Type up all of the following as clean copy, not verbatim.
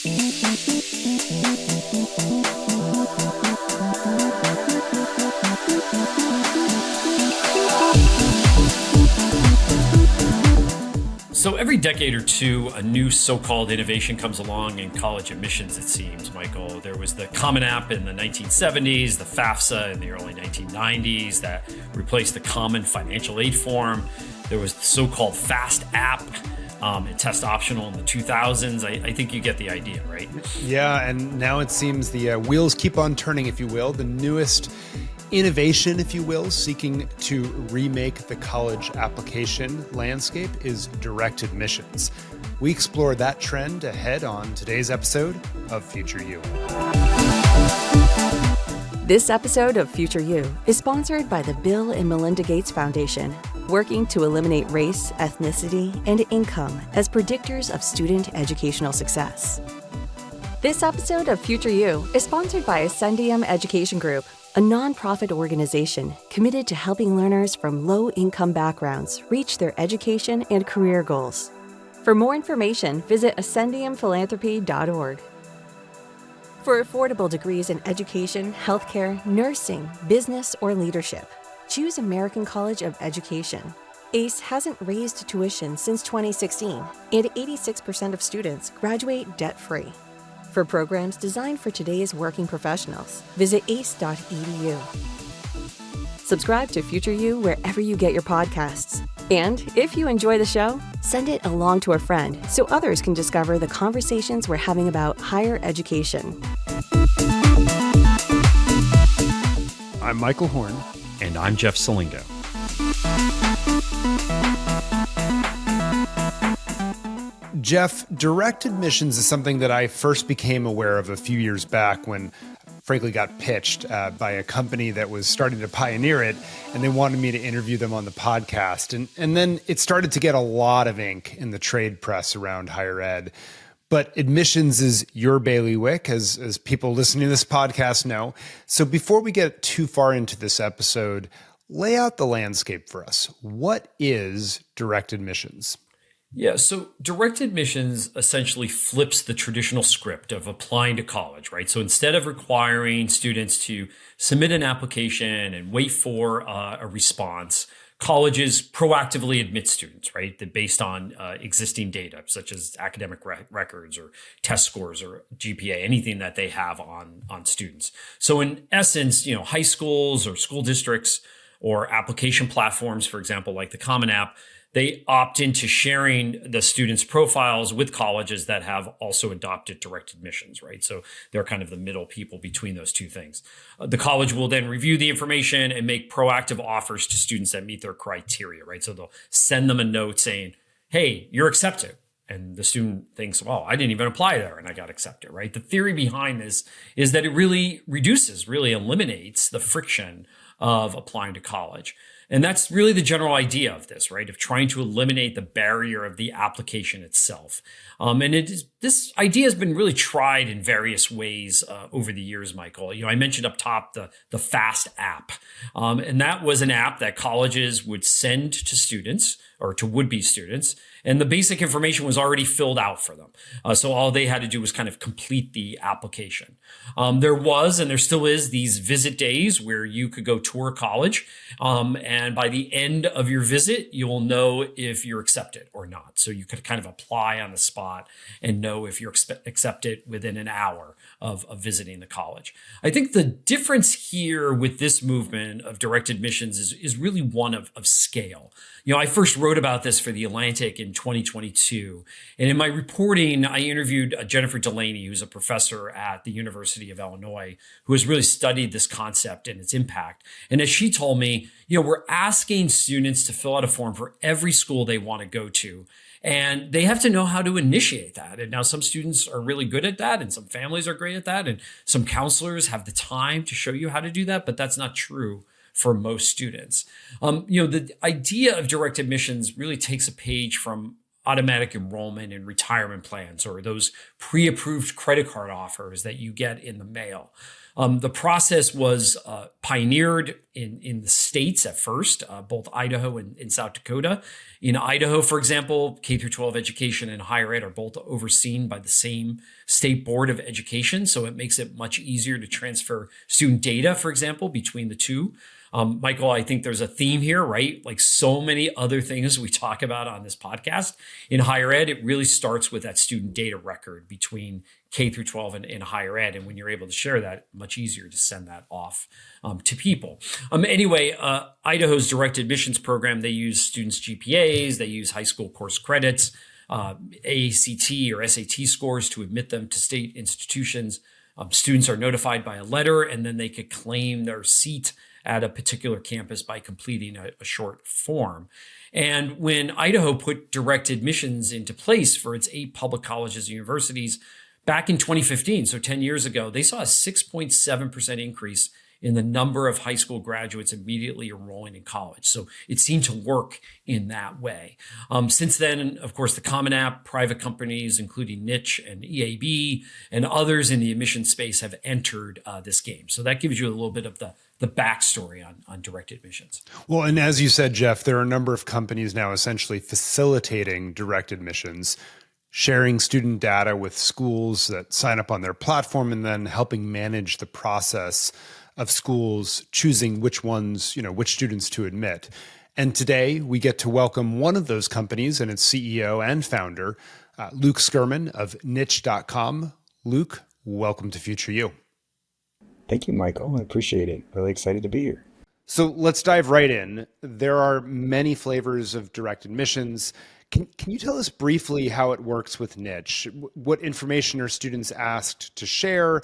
So every decade or two, a new so-called innovation comes along in college admissions, it seems, Michael. There was the Common App in the 1970s, the FAFSA in the early 1990s that replaced the common financial aid form. There was the so-called FAST App, and test optional in the 2000s. I think you get the idea, right? Yeah, and now it seems the wheels keep on turning, if you will. The newest innovation, if you will, seeking to remake the college application landscape is direct admissions. We explore that trend ahead on today's episode of Future You. This episode of Future You is sponsored by the Bill and Melinda Gates Foundation, working to eliminate race, ethnicity, and income as predictors of student educational success. This episode of Future You is sponsored by Ascendium Education Group, a nonprofit organization committed to helping learners from low-income backgrounds reach their education and career goals. For more information, visit ascendiumphilanthropy.org. For affordable degrees in education, healthcare, nursing, business, or leadership, choose American College of Education. ACE hasn't raised tuition since 2016, and 86% of students graduate debt-free. For programs designed for today's working professionals, visit ace.edu. Subscribe to Future You wherever you get your podcasts. And if you enjoy the show, send it along to a friend so others can discover the conversations we're having about higher education. I'm Michael Horn. And I'm Jeff Salingo. Jeff, direct admissions is something that I first became aware of a few years back when, frankly, got pitched by a company that was starting to pioneer it, and they wanted me to interview them on the podcast. And then it started to get a lot of ink in the trade press around higher ed. But admissions is your bailiwick, as people listening to this podcast know. So before we get too far into this episode, lay out the landscape for us. What is direct admissions? Yeah, so direct admissions essentially flips the traditional script of applying to college, right? So instead of requiring students to submit an application and wait for a response, colleges proactively admit students, right? That based on existing data, such as academic records or test scores or GPA, anything that they have on students. So in essence, high schools or school districts or application platforms, for example, like the Common App, they opt into sharing the students' profiles with colleges that have also adopted direct admissions, right? So they're kind of the middle people between those two things. The college will then review the information and make proactive offers to students that meet their criteria, right? So they'll send them a note saying, hey, you're accepted. And the student thinks, well, I didn't even apply there and I got accepted, right? The theory behind this is that it really eliminates the friction of applying to college. And that's really the general idea of this, right? Of trying to eliminate the barrier of the application itself. This idea has been really tried in various ways over the years, Michael. I mentioned up top the FAST app. And that was an app that colleges would send to students or to would-be students. And the basic information was already filled out for them. So all they had to do was kind of complete the application. There was, and there still is, these visit days where you could go tour college. And by the end of your visit, you will know if you're accepted or not. So you could kind of apply on the spot and know if you're accepted within an hour of visiting the college. I think the difference here with this movement of direct admissions is really one of scale. I first wrote about this for The Atlantic in 2022. And in my reporting, I interviewed Jennifer Delaney, who's a professor at the University of Illinois, who has really studied this concept and its impact. And as she told me, we're asking students to fill out a form for every school they want to go to. And they have to know how to initiate that. And now some students are really good at that, and some families are great at that, and some counselors have the time to show you how to do that, but that's not true for most students. The idea of direct admissions really takes a page from automatic enrollment and retirement plans, or those pre-approved credit card offers that you get in the mail. The process was pioneered in the states at first, both Idaho and South Dakota. In Idaho, for example, K through 12 education and higher ed are both overseen by the same state board of education. So it makes it much easier to transfer student data, for example, between the two. Michael, I think there's a theme here, right? Like so many other things we talk about on this podcast. In higher ed, it really starts with that student data record between K through 12 and higher ed. And when you're able to share that, much easier to send that off to people. Anyway, Idaho's direct admissions program, they use students' GPAs, they use high school course credits, ACT or SAT scores to admit them to state institutions. Students are notified by a letter, and then they could claim their seat at a particular campus by completing a short form. And when Idaho put direct admissions into place for its 8 public colleges and universities back in 2015, so 10 years ago, they saw a 6.7% increase in the number of high school graduates immediately enrolling in college. So it seemed to work in that way. Since then, of course, the Common App, private companies, including Niche and EAB, and others in the admission space have entered this game. So that gives you a little bit of the backstory on direct admissions. Well, and as you said, Jeff, there are a number of companies now essentially facilitating direct admissions, sharing student data with schools that sign up on their platform, and then helping manage the process of schools choosing which students to admit. And today we get to welcome one of those companies and its CEO and founder, Luke Skurman of niche.com. Luke, welcome to Future You. Thank you, Michael. I appreciate it. Really excited to be here. So let's dive right in. There are many flavors of direct admissions. Can you tell us briefly how it works with Niche? What information are students asked to share?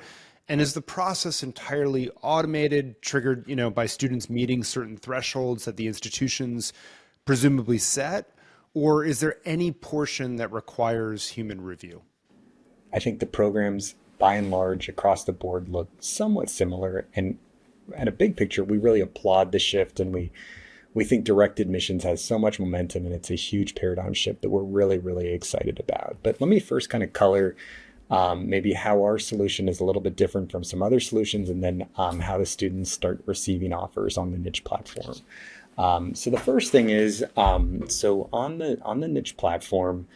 And is the process entirely automated, triggered, by students meeting certain thresholds that the institutions presumably set? Or is there any portion that requires human review? I think the programs, by and large, across the board look somewhat similar. And at a big picture, we really applaud the shift, and we think direct admissions has so much momentum, and it's a huge paradigm shift that we're really, really excited about. But let me first kind of color maybe how our solution is a little bit different from some other solutions, and then how the students start receiving offers on the Niche platform. So the first thing is, so on the Niche platform,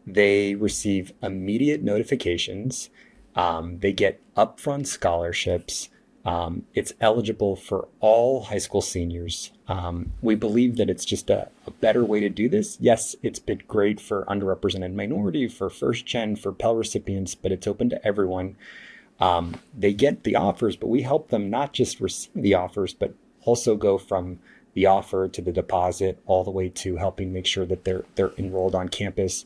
they receive immediate notifications. They get upfront scholarships. It's eligible for all high school seniors. We believe that it's just a better way to do this. Yes, it's been great for underrepresented minority, for first gen, for Pell recipients, but it's open to everyone. They get the offers, but we help them not just receive the offers, but also go from the offer to the deposit all the way to helping make sure that they're enrolled on campus.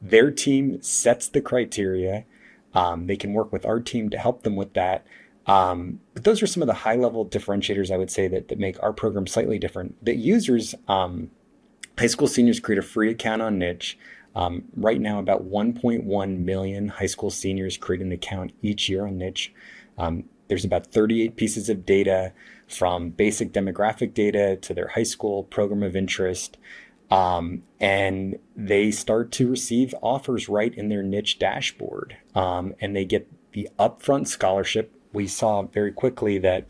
Their team sets the criteria. They can work with our team to help them with that. But those are some of the high level differentiators, I would say, that make our program slightly different. The users, high school seniors create a free account on Niche. Right now, about 1.1 million high school seniors create an account each year on Niche. There's about 38 pieces of data, from basic demographic data to their high school program of interest. And they start to receive offers right in their Niche dashboard. And they get the upfront scholarship. We saw very quickly that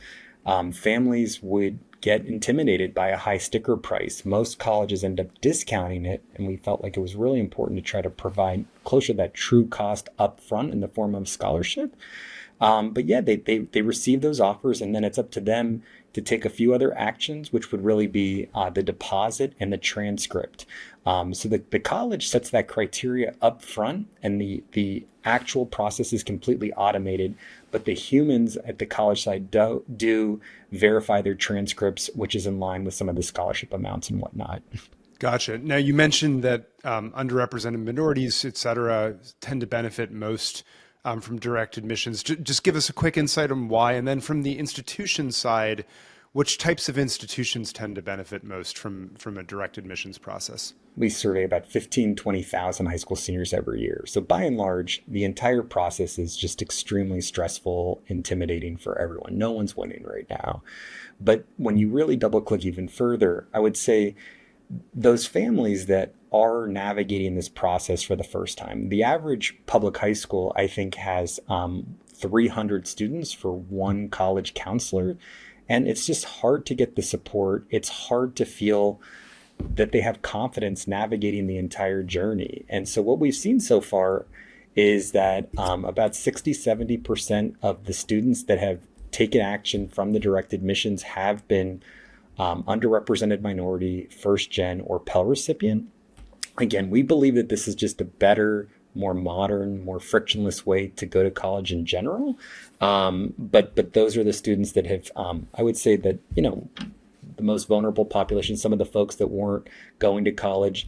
families would get intimidated by a high sticker price. Most colleges end up discounting it, and we felt like it was really important to try to provide closer to that true cost upfront in the form of scholarship. But yeah, they receive those offers, and then it's up to them to take a few other actions, which would really be the deposit and the transcript. So the college sets that criteria up front, and the actual process is completely automated, but the humans at the college side do verify their transcripts, which is in line with some of the scholarship amounts and whatnot. Gotcha. Now, you mentioned that underrepresented minorities, et cetera, tend to benefit most from direct admissions. Just give us a quick insight on why, and then from the institution side, which types of institutions tend to benefit most from a direct admissions process? We survey about 20,000 high school seniors every year. So by and large, the entire process is just extremely stressful, intimidating for everyone. No one's winning right now. But when you really double click even further, I would say those families that are navigating this process for the first time. The average public high school, I think, has 300 students for one college counselor. And it's just hard to get the support. It's hard to feel that they have confidence navigating the entire journey. And so what we've seen so far is that about 60-70% of the students that have taken action from the direct admissions have been underrepresented minority, first gen, or Pell recipient. Again, we believe that this is just a better, more modern, more frictionless way to go to college in general. But those are the students that have, I would say that, the most vulnerable population, some of the folks that weren't going to college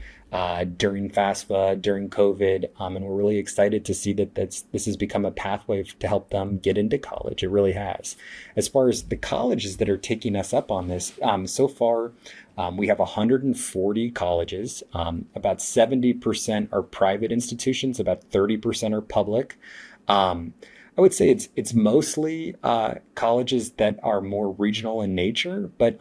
during FAFSA, during COVID. And we're really excited to see that this has become a pathway to help them get into college. It really has. As far as the colleges that are taking us up on this, so far, we have 140 colleges. About 70% are private institutions, about 30% are public. I would say it's mostly colleges that are more regional in nature, but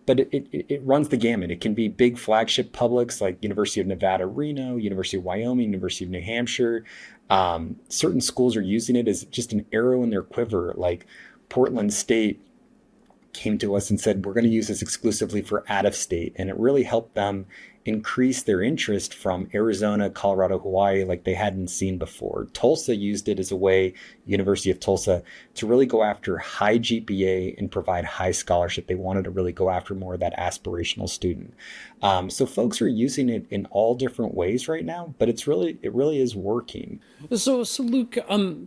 it runs the gamut. It can be big flagship publics like University of Nevada, Reno, University of Wyoming, University of New Hampshire. Certain schools are using it as just an arrow in their quiver, like Portland State came to us and said, we're going to use this exclusively for out of state. And it really helped them increase their interest from Arizona, Colorado, Hawaii, like they hadn't seen before. Tulsa used it as a way, University of Tulsa, to really go after high GPA and provide high scholarship. They wanted to really go after more of that aspirational student. So folks are using it in all different ways right now, but it really is working. So Luke,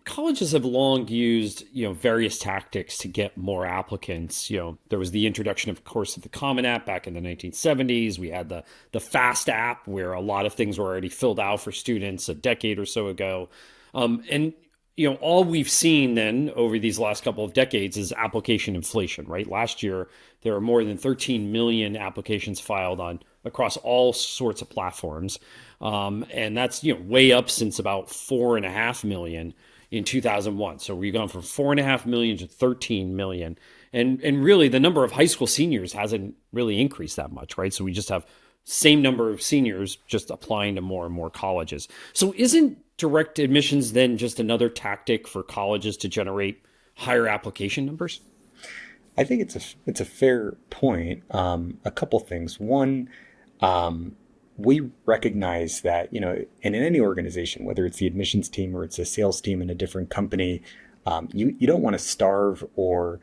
colleges have long used, various tactics to get more applicants. There was the introduction, of course, of the Common App back in the 1970s. We had the Fast app where a lot of things were already filled out for students a decade or so ago. And all we've seen then over these last couple of decades is application inflation, right? Last year, there were more than 13 million applications filed across all sorts of platforms. And that's, way up since about 4.5 million in 2001. So we've gone from 4.5 million to 13 million. And really the number of high school seniors hasn't really increased that much, right? So we just have same number of seniors just applying to more and more colleges. So isn't direct admissions then just another tactic for colleges to generate higher application numbers? I think it's a fair point. A couple things. One, we recognize that, in any organization, whether it's the admissions team or it's a sales team in a different company, you don't want to starve or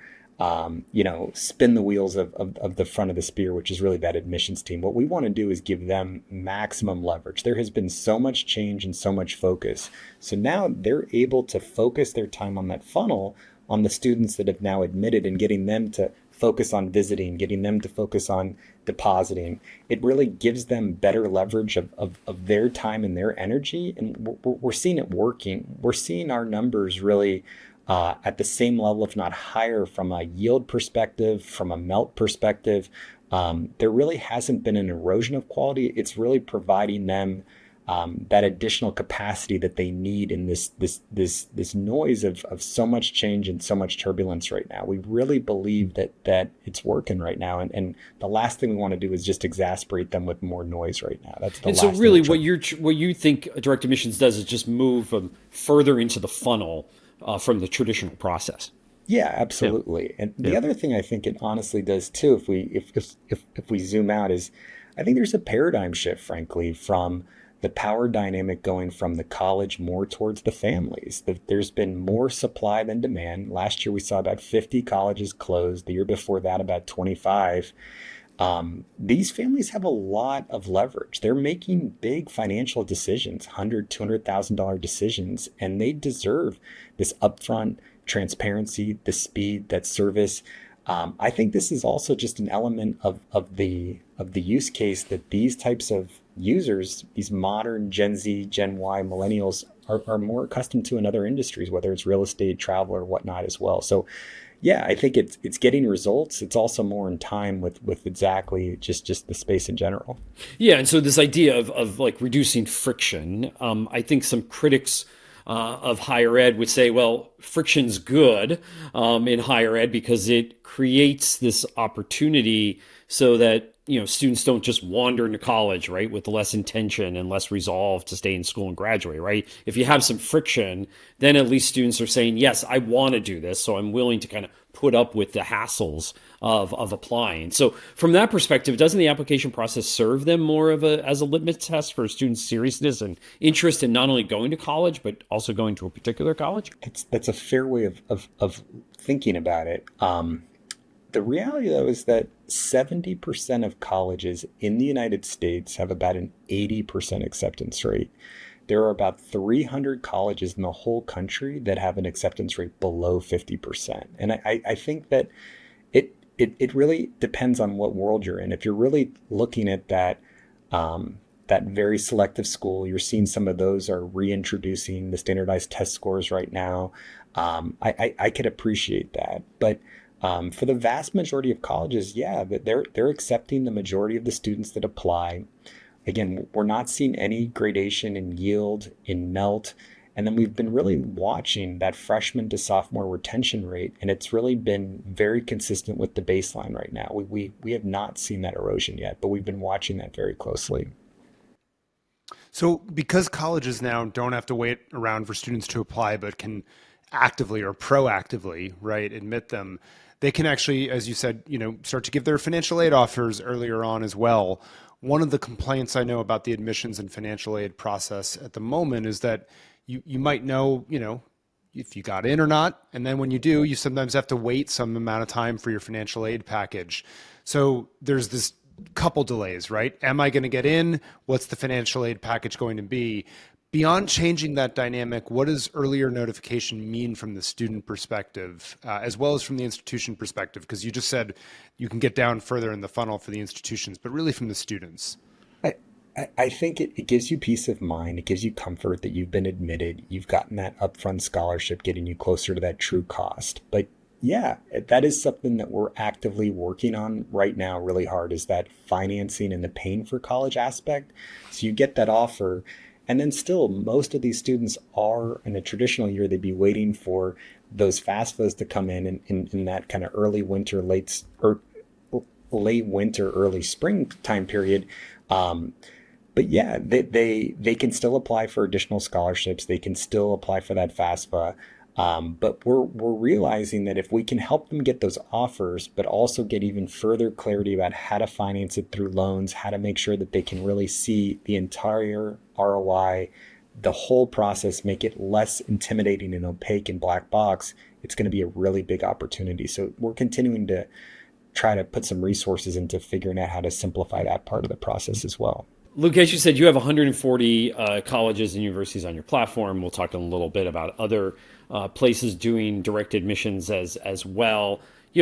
spin the wheels of the front of the spear, which is really that admissions team. What we want to do is give them maximum leverage. There has been so much change and so much focus. So now they're able to focus their time on that funnel on the students that have now admitted and getting them to focus on visiting, getting them to focus on depositing. It really gives them better leverage of their time and their energy. And we're seeing it working. We're seeing our numbers really at the same level, if not higher, from a yield perspective, from a melt perspective. There really hasn't been an erosion of quality. It's really providing them that additional capacity that they need in this noise of so much change and so much turbulence right now. We really believe that it's working right now, and the last thing we want to do is just exasperate them with more noise right now. That's the and last so thing really what you think direct admissions does is just move them further into the funnel from the traditional process. Yeah, absolutely. And the other thing I think it honestly does too, if we zoom out, is I think there's a paradigm shift, frankly, from the power dynamic going from the college more towards the families. There's been more supply than demand. Last year we saw about 50 colleges close. The year before that, about 25. These families have a lot of leverage. They're making big financial decisions, $100,000, $200,000 decisions, and they deserve this upfront transparency, the speed, that service. I think this is also just an element of the use case that these types of users, these modern Gen Z, Gen Y, millennials, are more accustomed to in other industries, whether it's real estate, travel, or whatnot as well. So yeah, I think it's getting results. It's also more in time with exactly just the space in general. Yeah, and so this idea of like reducing friction, I think some critics of higher ed would say, well, friction's good in higher ed because it creates this opportunity so that students don't just wander into college, right, with less intention and less resolve to stay in school and graduate, right? If you have some friction, then at least students are saying, yes, I want to do this, so I'm willing to kind of put up with the hassles of applying. So from that perspective, doesn't the application process serve them more as a litmus test for students' seriousness and interest in not only going to college, but also going to a particular college? That's a fair way of thinking about it. The reality, though, is that 70% of colleges in the United States have about an 80% acceptance rate. There are about 300 colleges in the whole country that have an acceptance rate below 50%. And I think that it really depends on what world you're in. If you're really looking at that very selective school, you're seeing some of those are reintroducing the standardized test scores right now. I could appreciate that. But for the vast majority of colleges, yeah, they're accepting the majority of the students that apply. Again, we're not seeing any gradation in yield, in melt. And then we've been really watching that freshman to sophomore retention rate, and it's really been very consistent with the baseline right now. We have not seen that erosion yet, but we've been watching that very closely. So because colleges now don't have to wait around for students to apply, but can actively or proactively, right, admit them, they can actually, as you said, start to give their financial aid offers earlier on as well. One of the complaints I know about the admissions and financial aid process at the moment is that you might know, if you got in or not. And then when you do, you sometimes have to wait some amount of time for your financial aid package. So there's this couple delays, right? Am I going to get in? What's the financial aid package going to be? Beyond changing that dynamic, what does earlier notification mean from the student perspective, as well as from the institution perspective? Because you just said you can get down further in the funnel for the institutions, but really from the students. I think it gives you peace of mind. It gives you comfort that you've been admitted. You've gotten that upfront scholarship, getting you closer to that true cost. But yeah, that is something that we're actively working on right now really hard, is that financing and the paying for college aspect. So you get that offer. And then still, most of these students are, in a traditional year, they'd be waiting for those FAFSAs to come in that kind of early winter, late winter, early spring time period. But yeah, they can still apply for additional scholarships. They can still apply for that FAFSA. But we're realizing that if we can help them get those offers, but also get even further clarity about how to finance it through loans, how to make sure that they can really see the entire ROI, the whole process, make it less intimidating and opaque and black box, it's going to be a really big opportunity. So we're continuing to try to put some resources into figuring out how to simplify that part of the process as well. Luke, as you said, you have 140 colleges and universities on your platform. We'll talk a little bit about other places doing direct admissions as well.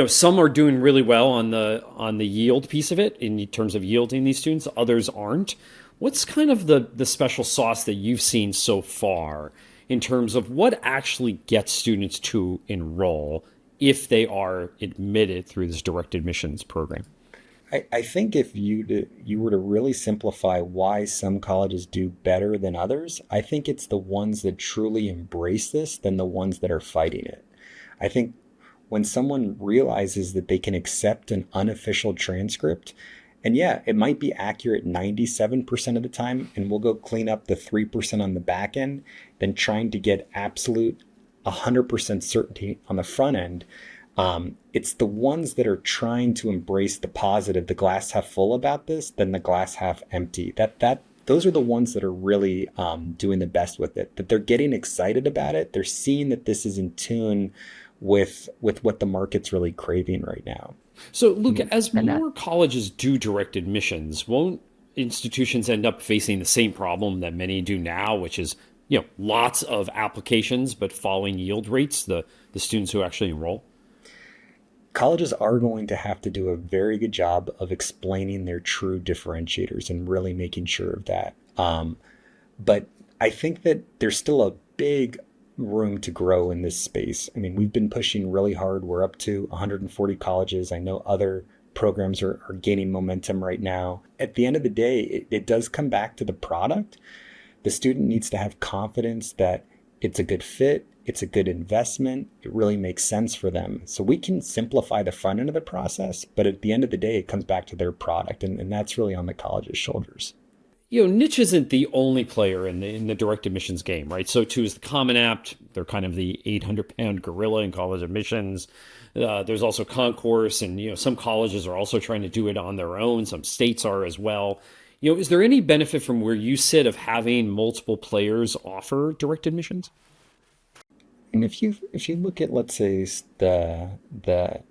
Some are doing really well on the yield piece of it in terms of yielding these students. Others aren't. What's kind of the special sauce that you've seen so far in terms of what actually gets students to enroll if they are admitted through this direct admissions program? I think if you were to really simplify why some colleges do better than others, I think it's the ones that truly embrace this than the ones that are fighting it. I think when someone realizes that they can accept an unofficial transcript, and yeah, it might be accurate 97% of the time, and we'll go clean up the 3% on the back end, then trying to get absolute 100% certainty on the front end. It's the ones that are trying to embrace the positive, the glass half full about this, than the glass half empty. Those are the ones that are really doing the best with it, that they're getting excited about it. They're seeing that this is in tune with what the market's really craving right now. So, Luke, as more colleges do direct admissions, won't institutions end up facing the same problem that many do now, which is lots of applications but falling yield rates, the students who actually enroll? Colleges are going to have to do a very good job of explaining their true differentiators and really making sure of that. But I think that there's still a big room to grow in this space. I mean, we've been pushing really hard. We're up to 140 colleges. I know other programs are gaining momentum right now. At the end of the day, it does come back to the product. The student needs to have confidence that it's a good fit, it's a good investment, it really makes sense for them. So we can simplify the front end of the process, but at the end of the day, it comes back to their product, and that's really on the college's shoulders. Niche isn't the only player in the direct admissions game, right? So too is the Common App. They're kind of the 800-pound gorilla in college admissions. There's also Concourse, and some colleges are also trying to do it on their own. Some states are as well. Is there any benefit from where you sit of having multiple players offer direct admissions? And if you look at, let's say, the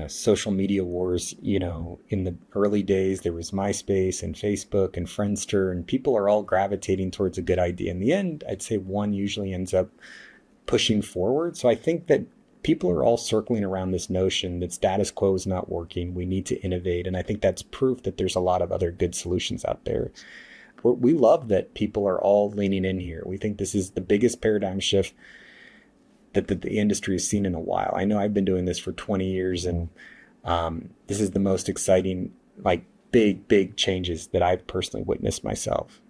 social media wars, in the early days, there was MySpace and Facebook and Friendster, and people are all gravitating towards a good idea. In the end, I'd say one usually ends up pushing forward. So I think that people are all circling around this notion that status quo is not working. We need to innovate. And I think that's proof that there's a lot of other good solutions out there. We love that people are all leaning in here. We think this is the biggest paradigm shift that the industry has seen in a while. I know I've been doing this for 20 years, and this is the most exciting, big changes that I've personally witnessed myself.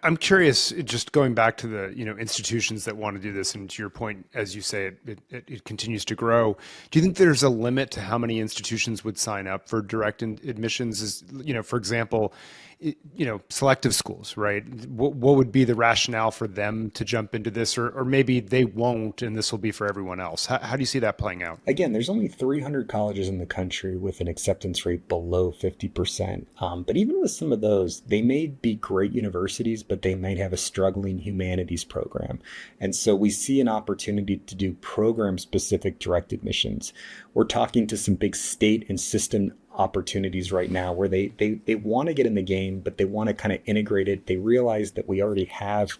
I'm curious, just going back to the institutions that want to do this, and to your point, as you say, it continues to grow. Do you think there's a limit to how many institutions would sign up for direct admissions? Is for example, selective schools, right? What would be the rationale for them to jump into this, or maybe they won't, and this will be for everyone else? How do you see that playing out? Again, there's only 300 colleges in the country with an acceptance rate below 50%. But even with some of those, they may be great universities, but they might have a struggling humanities program. And so we see an opportunity to do program-specific direct admissions. We're talking to some big state and system opportunities right now where they want to get in the game, but they want to kind of integrate it. They realize that we already have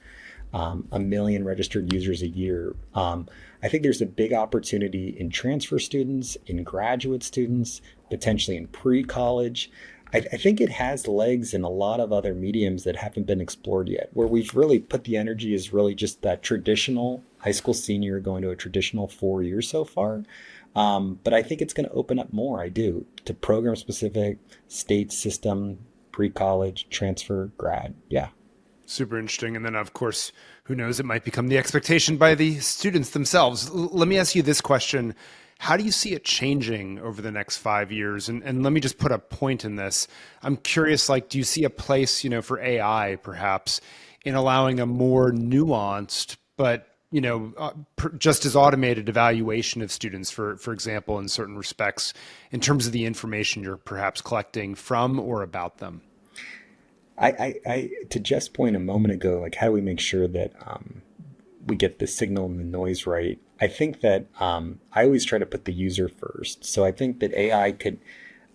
1 million registered users a year. I think there's a big opportunity in transfer students, in graduate students, potentially in pre-college. I think it has legs in a lot of other mediums that haven't been explored yet. Where we've really put the energy is really just that traditional high school senior going to a traditional 4 years so far. But I think it's going to open up more, I do, to program-specific, state system, pre-college, transfer, grad. Yeah. Super interesting. And then, of course, who knows, it might become the expectation by the students themselves. Let me ask you this question. How do you see it changing over the next 5 years? And let me just put a point in this. I'm curious, do you see a place, for AI perhaps in allowing a more nuanced, but just as automated evaluation of students, for example, in certain respects, in terms of the information you're perhaps collecting from or about them? I to Jeff's point a moment ago, how do we make sure that we get the signal and the noise right? I think that I always try to put the user first. So I think that AI could,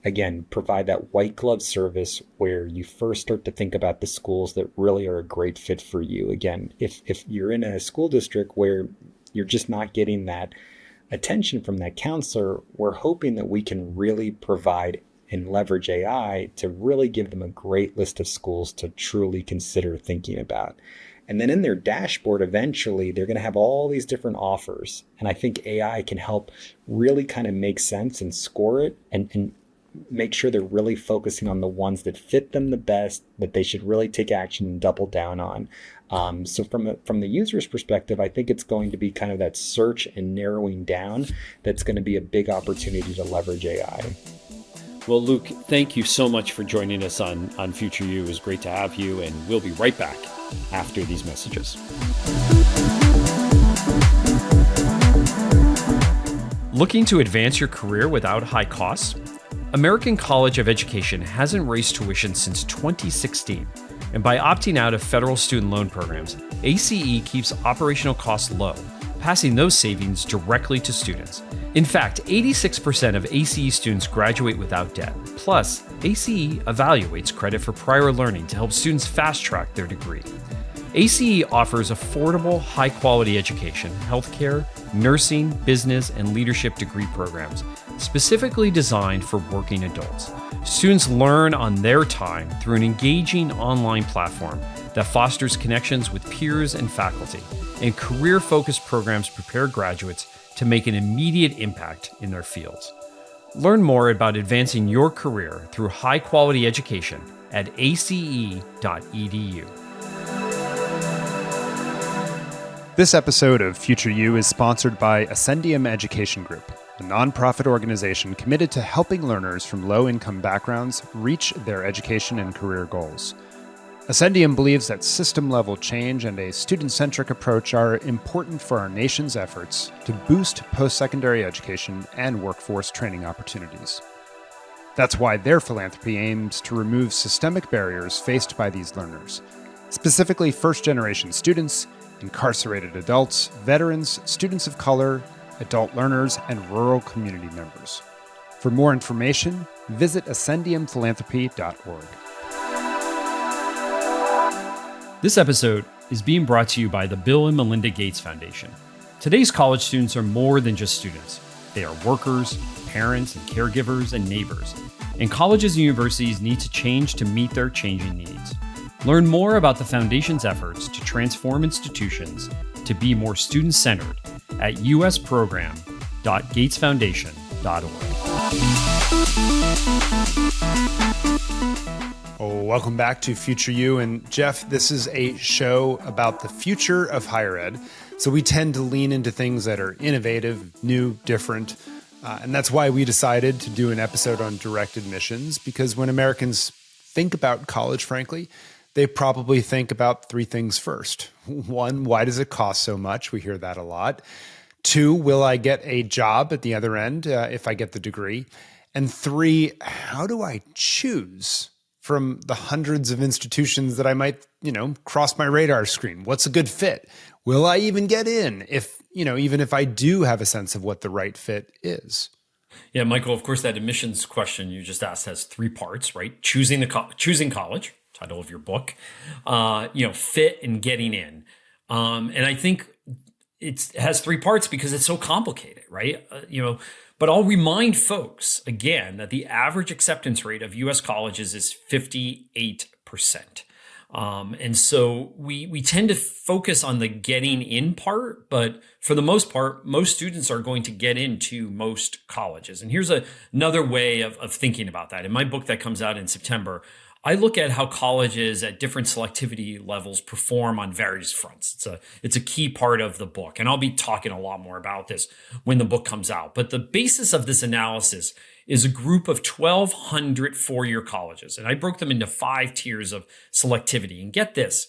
again, provide that white glove service where you first start to think about the schools that really are a great fit for you. Again, if you're in a school district where you're just not getting that attention from that counselor, we're hoping that we can really provide and leverage AI to really give them a great list of schools to truly consider thinking about. And then in their dashboard, eventually, they're going to have all these different offers. And I think AI can help really kind of make sense and score it and make sure they're really focusing on the ones that fit them the best, that they should really take action and double down on. So from the user's perspective, I think it's going to be kind of that search and narrowing down that's going to be a big opportunity to leverage AI. Well, Luke, thank you so much for joining us on Future You. It was great to have you, and we'll be right back after these messages. Looking to advance your career without high costs? American College of Education hasn't raised tuition since 2016, and by opting out of federal student loan programs, ACE keeps operational costs low, passing those savings directly to students. In fact, 86% of ACE students graduate without debt. Plus, ACE evaluates credit for prior learning to help students fast-track their degree. ACE offers affordable, high-quality education, healthcare, nursing, business, and leadership degree programs, specifically designed for working adults. Students learn on their time through an engaging online platform that fosters connections with peers and faculty, and career-focused programs prepare graduates to make an immediate impact in their fields. Learn more about advancing your career through high-quality education at ace.edu. This episode of Future You is sponsored by Ascendium Education Group, a nonprofit organization committed to helping learners from low-income backgrounds reach their education and career goals. Ascendium believes that system-level change and a student-centric approach are important for our nation's efforts to boost post-secondary education and workforce training opportunities. That's why their philanthropy aims to remove systemic barriers faced by these learners, specifically first-generation students, incarcerated adults, veterans, students of color, adult learners, and rural community members. For more information, visit ascendiumphilanthropy.org. This episode is being brought to you by the Bill and Melinda Gates Foundation. Today's college students are more than just students. They are workers, parents, and caregivers, and neighbors. And colleges and universities need to change to meet their changing needs. Learn more about the Foundation's efforts to transform institutions to be more student-centered at usprogram.gatesfoundation.org. Welcome back to Future You. And Jeff, this is a show about the future of higher ed. So we tend to lean into things that are innovative, new, different. And that's why we decided to do an episode on direct admissions, because when Americans think about college, frankly, they probably think about three things first. One, why does it cost so much? We hear that a lot. Two, will I get a job at the other end if I get the degree? And three, how do I choose from the hundreds of institutions that I might, cross my radar screen? What's a good fit? Will I even get in if, even if I do have a sense of what the right fit is? Yeah, Michael, of course, that admissions question you just asked has three parts, right? Choosing college, title of your book, fit and getting in. And I think it has three parts because it's so complicated, right? But I'll remind folks again that the average acceptance rate of U.S. colleges is 58%. And so we tend to focus on the getting in part, but for the most part, most students are going to get into most colleges. And here's another way of thinking about that. In my book that comes out in September, I look at how colleges at different selectivity levels perform on various fronts. It's a key part of the book, and I'll be talking a lot more about this when the book comes out. But the basis of this analysis is a group of 1,200 four-year colleges, and I broke them into 5 tiers of selectivity. And get this,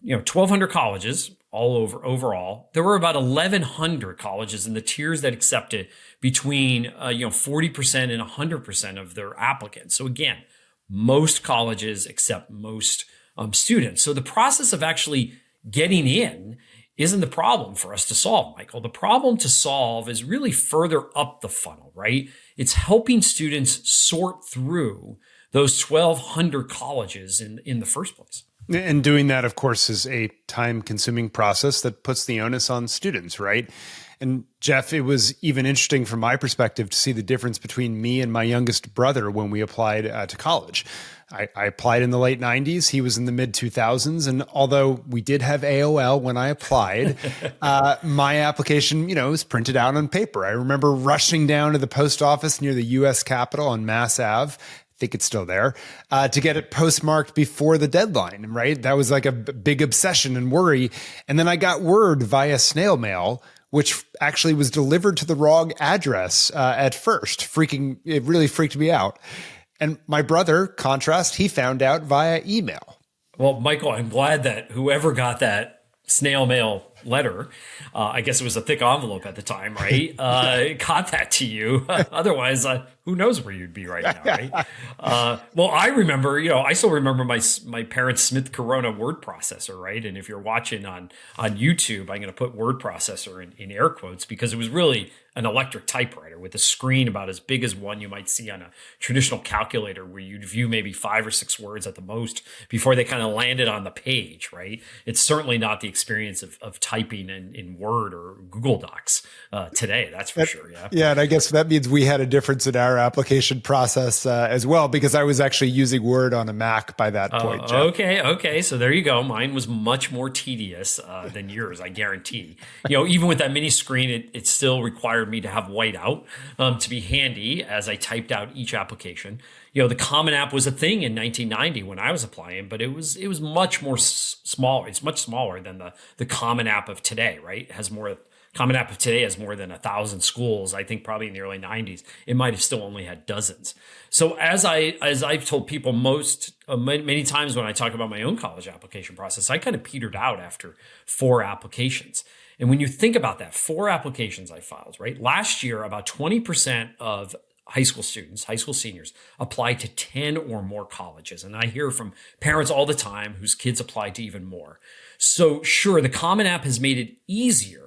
1,200 colleges all over overall. There were about 1,100 colleges in the tiers that accepted between 40% and 100% of their applicants. So again, most colleges accept most students. So the process of actually getting in isn't the problem for us to solve, Michael. The problem to solve is really further up the funnel, right? It's helping students sort through those 1,200 colleges in the first place. And doing that, of course, is a time-consuming process that puts the onus on students, right? And Jeff, it was even interesting from my perspective to see the difference between me and my youngest brother when we applied to college. I applied in the late 90s. He was in the mid 2000s. And although we did have AOL when I applied, my application, was printed out on paper. I remember rushing down to the post office near the U.S. Capitol on Mass Ave. I think it's still there, to get it postmarked before the deadline, right? That was like a big obsession and worry. And then I got word via snail mail, which actually was delivered to the wrong address at first. It really freaked me out. And my brother, contrast, he found out via email. Well, Michael, I'm glad that whoever got that snail mail letter, I guess it was a thick envelope at the time, right? Got that to you. Otherwise, who knows where you'd be right now, right? Well, I remember, I still remember my parents' Smith Corona word processor, right? And if you're watching on YouTube, I'm going to put word processor in air quotes because it was really an electric typewriter with a screen about as big as one you might see on a traditional calculator where you'd view maybe 5 or 6 words at the most before they kind of landed on the page, right? It's certainly not the experience of typing in Word or Google Docs today, that's for sure, yeah. Yeah, and I guess that means we had a difference in our application process as well, because I was actually using Word on a Mac by that point, Jeff. Okay, so there you go. Mine was much more tedious than yours, I guarantee. Even with that mini screen, it still required me to have whiteout to be handy as I typed out each application. the Common App was a thing in 1990 when I was applying, but it was much more smaller. It's much smaller than the Common App of today, right? It has more. Common App of today has more than 1,000 schools. I think probably in the early 90s, it might have still only had dozens. So as I've told people many times when I talk about my own college application process, I kind of petered out after 4 applications. And when you think about that, 4 applications I filed, right? Last year, about 20% of high school students, high school seniors, apply to 10 or more colleges. And I hear from parents all the time whose kids apply to even more. So sure, the Common App has made it easier,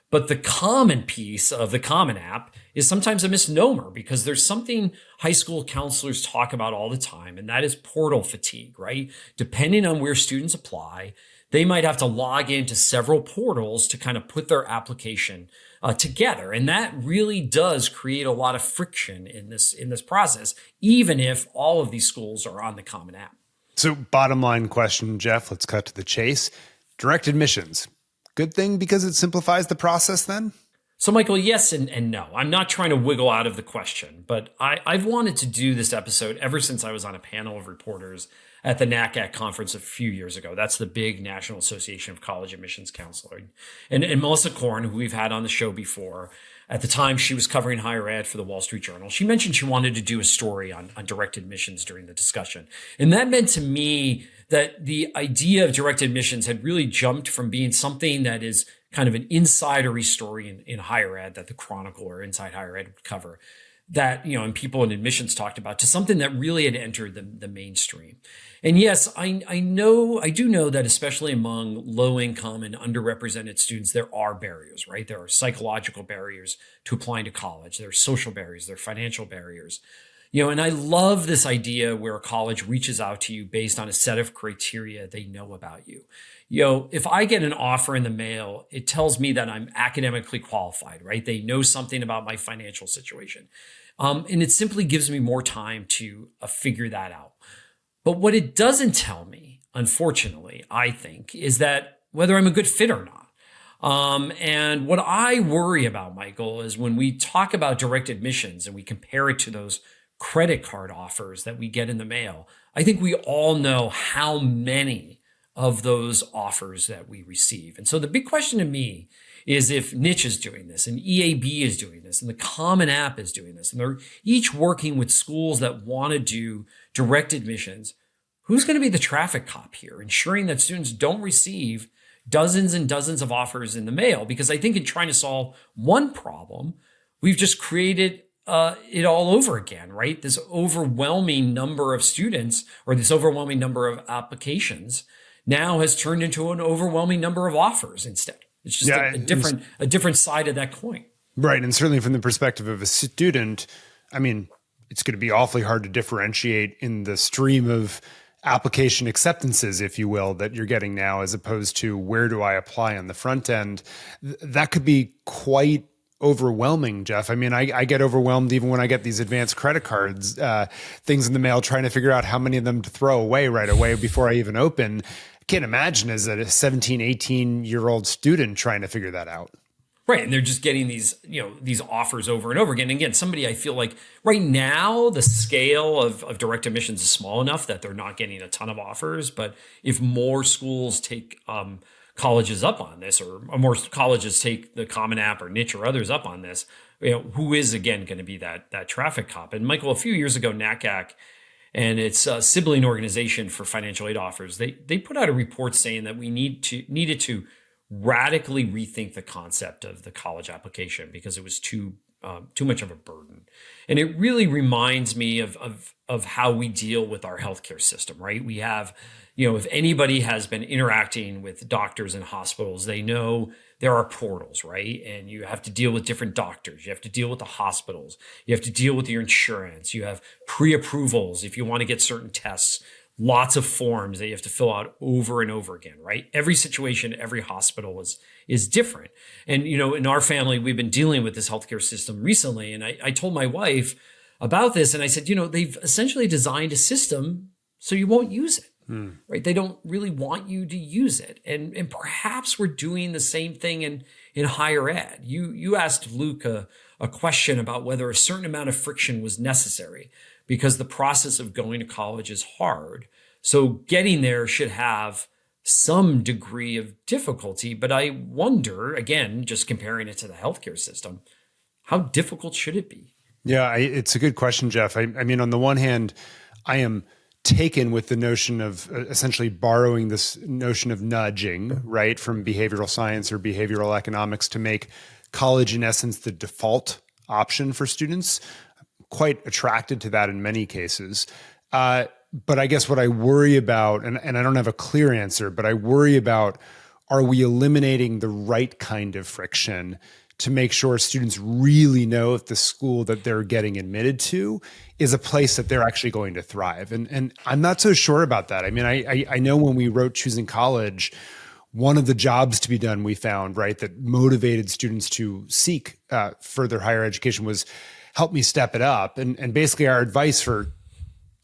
but the common piece of the Common App is sometimes a misnomer, because there's something high school counselors talk about all the time, and that is portal fatigue, right? Depending on where students apply, they might have to log into several portals to kind of put their application together. And that really does create a lot of friction in this process, even if all of these schools are on the Common App. So bottom line question, Jeff, let's cut to the chase. Direct admissions. Good thing because it simplifies the process then? So Michael, yes and no. I'm not trying to wiggle out of the question, but I've wanted to do this episode ever since I was on a panel of reporters at the NACAC conference a few years ago. That's the big National Association of College Admissions Counselors. And Melissa Korn, who we've had on the show before, at the time she was covering higher ed for the Wall Street Journal, she mentioned she wanted to do a story on direct admissions during the discussion. And that meant to me that the idea of direct admissions had really jumped from being something that is kind of an insidery story in higher ed that the Chronicle or Inside Higher Ed would cover, that, and people in admissions talked about, to something that really had entered the mainstream. And yes, I do know that especially among low income and underrepresented students, there are barriers, right? There are psychological barriers to applying to college. There are social barriers, there are financial barriers. And I love this idea where a college reaches out to you based on a set of criteria they know about you. If I get an offer in the mail, it tells me that I'm academically qualified, right? They know something about my financial situation. And it simply gives me more time to figure that out. But what it doesn't tell me, unfortunately, I think, is that whether I'm a good fit or not. And what I worry about, Michael, is when we talk about direct admissions and we compare it to those credit card offers that we get in the mail, I think we all know how many of those offers that we receive. And so the big question to me is, if Niche is doing this and EAB is doing this and the Common App is doing this, and they're each working with schools that want to do direct admissions, who's going to be the traffic cop here, ensuring that students don't receive dozens and dozens of offers in the mail? Because I think in trying to solve one problem, we've just created it all over again, right? This overwhelming number of students, or this overwhelming number of applications, now has turned into an overwhelming number of offers instead. It's just a different side of that coin. Right. And certainly from the perspective of a student, I mean, it's going to be awfully hard to differentiate in the stream of application acceptances, if you will, that you're getting now, as opposed to where do I apply on the front end. That could be quite overwhelming, Jeff. I mean, I get overwhelmed even when I get these advanced credit cards, things in the mail, trying to figure out how many of them to throw away right away before I even open. I can't imagine as a 17, 18-year-old student trying to figure that out. Right. And they're just getting these offers over and over again. And again, somebody, I feel like right now, the scale of direct admissions is small enough that they're not getting a ton of offers. But if more schools take colleges up on this, or more colleges take the Common App or Niche or others up on this, who is again going to be that traffic cop? And Michael, a few years ago, NACAC and its sibling organization for financial aid offers, they put out a report saying that we needed to radically rethink the concept of the college application because it was too much of a burden. And it really reminds me of how we deal with our healthcare system, right? We have, if anybody has been interacting with doctors and hospitals, they know there are portals, right? And you have to deal with different doctors. You have to deal with the hospitals. You have to deal with your insurance. You have pre-approvals if you want to get certain tests. Lots of forms that you have to fill out over and over again, right? Every situation, every hospital is different. And, in our family, we've been dealing with this healthcare system recently. And I told my wife about this, and I said, they've essentially designed a system so you won't use it, right? They don't really want you to use it. And perhaps we're doing the same thing in higher ed. You asked Luke a question about whether a certain amount of friction was necessary. because the process of going to college is hard. So getting there should have some degree of difficulty. But I wonder, again, just comparing it to the healthcare system, how difficult should it be? Yeah, it's a good question, Jeff. I mean, on the one hand, I am taken with the notion of essentially borrowing this notion of nudging, right, from behavioral science or behavioral economics to make college, in essence, the default option for students. Quite attracted to that in many cases. But I guess what I worry about, and I don't have a clear answer, but I worry about, are we eliminating the right kind of friction to make sure students really know if the school that they're getting admitted to is a place that they're actually going to thrive? And I'm not so sure about that. I mean, I know when we wrote Choosing College, one of the jobs to be done, we found, right, that motivated students to seek further higher education was help me step it up. And basically our advice for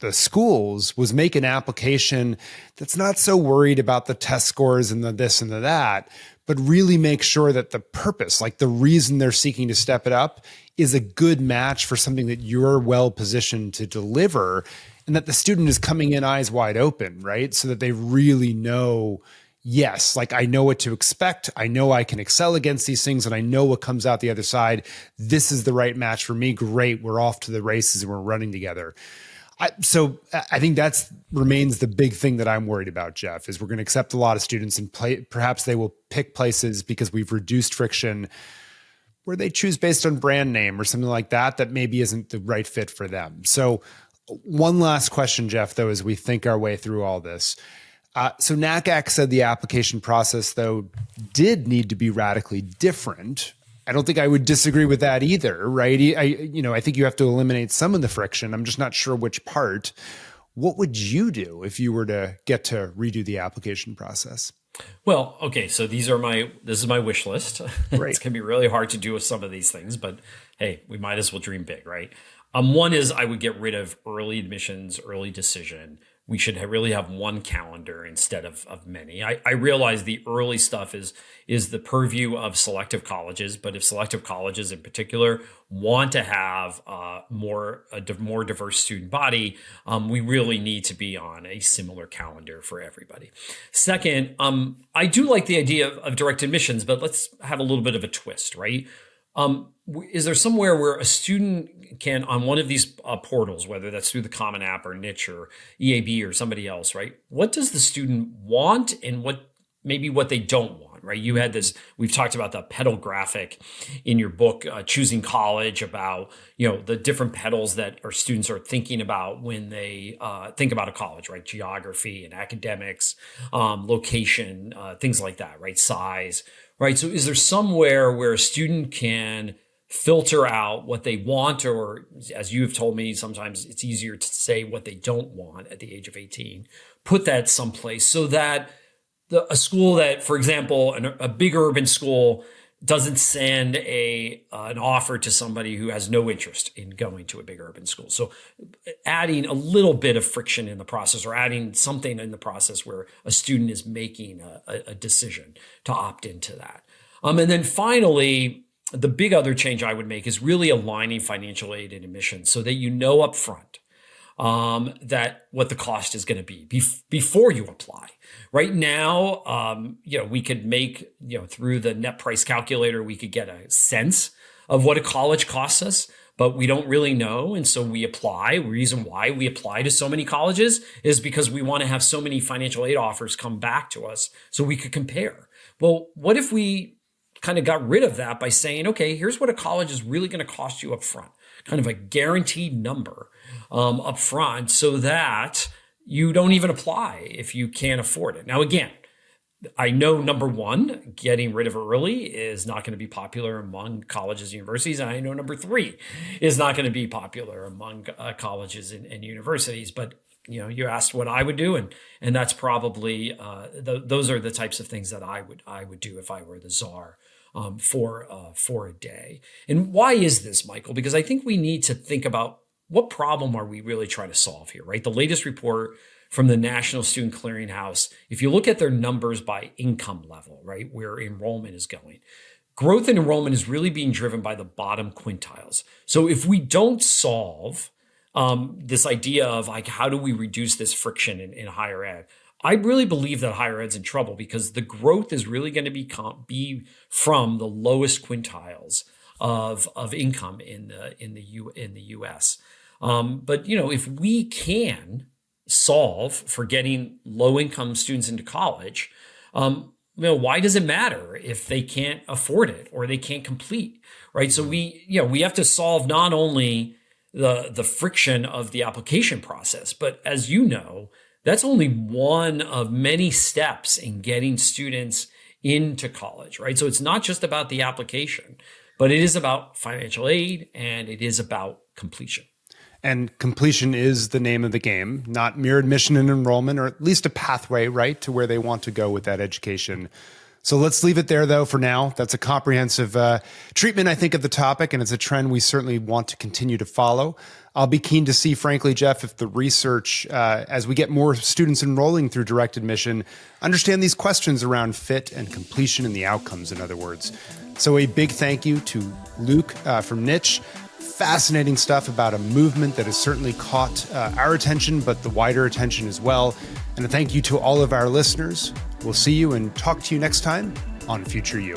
the schools was make an application that's not so worried about the test scores and the this and the that, but really make sure that the purpose, like the reason they're seeking to step it up, is a good match for something that you're well positioned to deliver, and that the student is coming in eyes wide open, right? So that they really know, yes, like I know what to expect. I know I can excel against these things, and I know what comes out the other side. This is the right match for me. Great. We're off to the races and we're running together. So I think that remains the big thing that I'm worried about, Jeff, is we're going to accept a lot of students and perhaps they will pick places because we've reduced friction where they choose based on brand name or something like that, that maybe isn't the right fit for them. So one last question, Jeff, though, as we think our way through all this. So NACAC said the application process, though, did need to be radically different. I don't think I would disagree with that either, right? I think you have to eliminate some of the friction. I'm just not sure which part. What would you do if you were to get to redo the application process? Well, okay, so this is my wish list. Right. It's going to be really hard to do with some of these things, but hey, we might as well dream big, right? One is I would get rid of early admissions, early decision. We should really have one calendar instead of many. I realize the early stuff is the purview of selective colleges, but if selective colleges in particular want to have a more diverse student body, we really need to be on a similar calendar for everybody. Second, I do like the idea of direct admissions, but let's have a little bit of a twist, right? Is there somewhere where a student can, on one of these portals, whether that's through the Common App or Niche or EAB or somebody else, right? What does the student want and what they don't want, right? You had this, we've talked about the pedal graphic in your book, Choosing College, about, the different pedals that our students are thinking about when they think about a college, right? Geography and academics, location, things like that, right? Size, right? So is there somewhere where a student can filter out what they want, or as you have told me, sometimes it's easier to say what they don't want at the age of 18, put that someplace so that a school that, for example, a big urban school doesn't send an offer to somebody who has no interest in going to a big urban school. So adding a little bit of friction in the process, or adding something in the process where a student is making a decision to opt into that. And then finally, the big other change I would make is really aligning financial aid and admissions so that you know up front that what the cost is going to be before you apply. Right now, we could make, through the net price calculator, we could get a sense of what a college costs us, but we don't really know. And so we apply. The reason why we apply to so many colleges is because we want to have so many financial aid offers come back to us so we could compare. Well, what if we kind of got rid of that by saying, okay, here's what a college is really going to cost you up front, kind of a guaranteed number up front, so that you don't even apply if you can't afford it. Now, again, I know number one, getting rid of early is not going to be popular among colleges and universities. And I know number three is not going to be popular among colleges and universities. But you asked what I would do, and that's probably those are the types of things that I would do if I were the czar for a day. And why is this, Michael? Because I think we need to think about what problem are we really trying to solve here, right? The latest report from the National Student Clearinghouse, if you look at their numbers by income level, right, where enrollment is going, growth in enrollment is really being driven by the bottom quintiles. So if we don't solve this idea of like, how do we reduce this friction in higher ed? I really believe that higher ed's in trouble because the growth is really going to be from the lowest quintiles of income in the U.S. But if we can solve for getting low income students into college, why does it matter if they can't afford it or they can't complete, right? So we have to solve not only the friction of the application process, but as you know, that's only one of many steps in getting students into college, right? So it's not just about the application, but it is about financial aid and it is about completion. And completion is the name of the game, not mere admission and enrollment, or at least a pathway, right, to where they want to go with that education. So let's leave it there, though, for now. That's a comprehensive treatment, I think, of the topic, and it's a trend we certainly want to continue to follow. I'll be keen to see, frankly, Jeff, if the research, as we get more students enrolling through direct admission, understand these questions around fit and completion and the outcomes, in other words. So a big thank you to Luke from Niche. Fascinating stuff about a movement that has certainly caught our attention, but the wider attention as well. And a thank you to all of our listeners. We'll see you and talk to you next time on Future You.